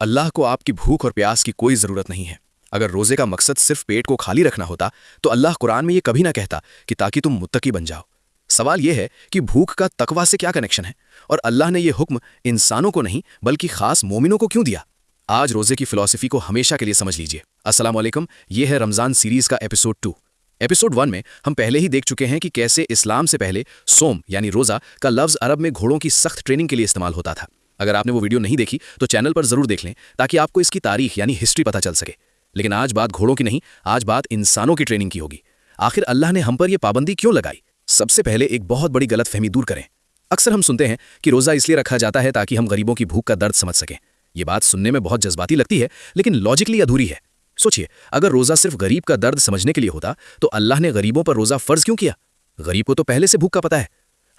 اللہ کو آپ کی بھوک اور پیاس کی کوئی ضرورت نہیں ہے۔ اگر روزے کا مقصد صرف پیٹ کو خالی رکھنا ہوتا تو اللہ قرآن میں یہ کبھی نہ کہتا کہ تاکہ تم متقی بن جاؤ۔ سوال یہ ہے کہ بھوک کا تقویٰ سے کیا کنیکشن ہے، اور اللہ نے یہ حکم انسانوں کو نہیں بلکہ خاص مومنوں کو کیوں دیا؟ آج روزے کی فلسفی کو ہمیشہ کے لیے سمجھ لیجئے۔ السلام علیکم، یہ ہے رمضان سیریز کا ایپیسوڈ 2۔ ایپیسوڈ 1 میں ہم پہلے ہی دیکھ چکے ہیں کہ کیسے اسلام سے پہلے سوم یعنی روزہ کا لفظ عرب میں گھوڑوں کی سخت ٹریننگ کے لیے استعمال ہوتا تھا۔ اگر آپ نے وہ ویڈیو نہیں دیکھی تو چینل پر ضرور دیکھ لیں تاکہ آپ کو اس کی تاریخ یعنی ہسٹری پتہ چل سکے۔ لیکن آج بات گھوڑوں کی نہیں، آج بات انسانوں کی ٹریننگ کی ہوگی۔ آخر اللہ نے ہم پر یہ پابندی کیوں لگائی؟ سب سے پہلے ایک بہت بڑی غلط فہمی دور کریں۔ اکثر ہم سنتے ہیں کہ روزہ اس لیے رکھا جاتا ہے تاکہ ہم غریبوں کی بھوک کا درد سمجھ سکیں۔ یہ بات سننے میں بہت جذباتی لگتی ہے لیکن لاجکلی ادھوری ہے۔ سوچئے، اگر روزہ صرف غریب کا درد سمجھنے کے لیے ہوتا تو اللہ نے غریبوں پر روزہ فرض کیوں کیا؟ غریب کو تو پہلے سے بھوک کا پتہ ہے۔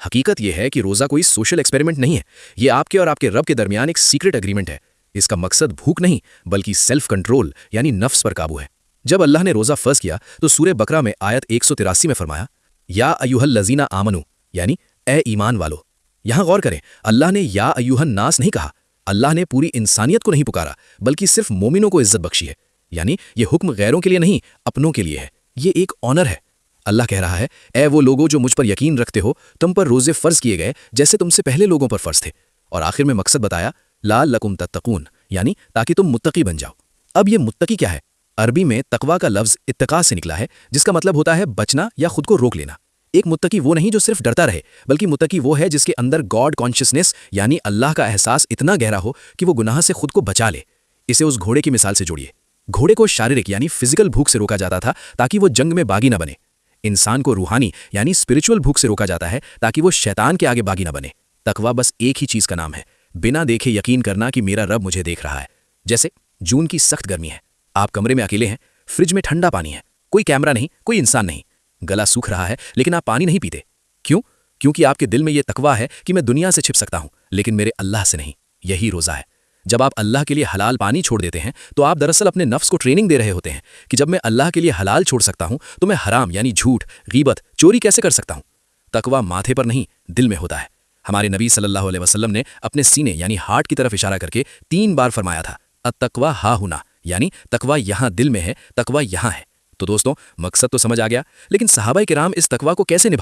حقیقت یہ ہے کہ روزہ کوئی سوشل ایکسپیریمنٹ نہیں ہے، یہ آپ کے اور آپ کے رب کے درمیان ایک سیکرٹ ایگریمنٹ ہے۔ اس کا مقصد بھوک نہیں بلکہ سیلف کنٹرول یعنی نفس پر قابو ہے۔ جب اللہ نے روزہ فرض کیا تو سورہ بقرہ میں آیت 183 میں فرمایا، یا ایھا الذین آمنو یعنی اے ایمان والو۔ یہاں غور کریں، اللہ نے یا ایھا الناس نہیں کہا۔ اللہ نے پوری انسانیت کو نہیں پکارا بلکہ صرف مومنوں کو عزت بخشی ہے۔ یعنی یہ حکم غیروں کے لیے نہیں، اپنوں کے لیے ہے۔ یہ ایک آنر ہے۔ اللہ کہہ رہا ہے، اے وہ لوگوں جو مجھ پر یقین رکھتے ہو، تم پر روزے فرض کیے گئے جیسے تم سے پہلے لوگوں پر فرض تھے۔ اور آخر میں مقصد بتایا، لعلکم تتقون یعنی تاکہ تم متقی بن جاؤ۔ اب یہ متقی کیا ہے؟ عربی میں تقویٰ کا لفظ اتقاء سے نکلا ہے، جس کا مطلب ہوتا ہے بچنا یا خود کو روک لینا۔ ایک متقی وہ نہیں جو صرف ڈرتا رہے، بلکہ متقی وہ ہے جس کے اندر گاڈ کانشسنس یعنی اللہ کا احساس اتنا گہرا ہو کہ وہ گناہ سے خود کو بچا لے۔ اسے اس گھوڑے کی مثال سے جوڑیے۔ گھوڑے کو شاریرک یعنی فزیکل بھوک سے روکا جاتا تھا تاکہ وہ جنگ میں باغی نہ بنے۔ انسان کو روحانی یعنی اسپرچول بھوک سے روکا جاتا ہے تاکہ وہ شیطان کے آگے باغی نہ بنے۔ تقویٰ بس ایک ہی چیز کا نام ہے، بنا دیکھے یقین کرنا کہ میرا رب مجھے دیکھ رہا ہے۔ جیسے جون کی سخت گرمی ہے، آپ کمرے میں اکیلے ہیں، فریج میں ٹھنڈا پانی ہے، کوئی کیمرہ نہیں، کوئی انسان نہیں، گلا سوکھ رہا ہے لیکن آپ پانی نہیں پیتے۔ کیوں؟ کیونکہ آپ کے دل میں یہ تقویٰ ہے کہ میں دنیا سے چھپ سکتا ہوں لیکن میرے اللہ سے نہیں۔ یہی روزہ ہے۔ جب آپ اللہ کے لیے حلال پانی چھوڑ دیتے ہیں تو آپ دراصل اپنے نفس کو ٹریننگ دے رہے ہوتے ہیں کہ جب میں اللہ کے لیے حلال چھوڑ سکتا ہوں تو میں حرام یعنی جھوٹ، غیبت، چوری کیسے کر سکتا ہوں؟ تقویٰ ماتھے پر نہیں، دل میں ہوتا ہے۔ ہمارے نبی صلی اللہ علیہ وسلم نے اپنے سینے یعنی ہارٹ کی طرف اشارہ کر کے 3 بار فرمایا تھا، التقویٰ ہا ہنا، یعنی تقویٰ یہاں دل میں ہے، تقویٰ یہاں ہے۔ تو دوستوں، مقصد تو سمجھ آ گیا، لیکن صحابہ کرام اس تقویٰ کو کیسے نبھاتے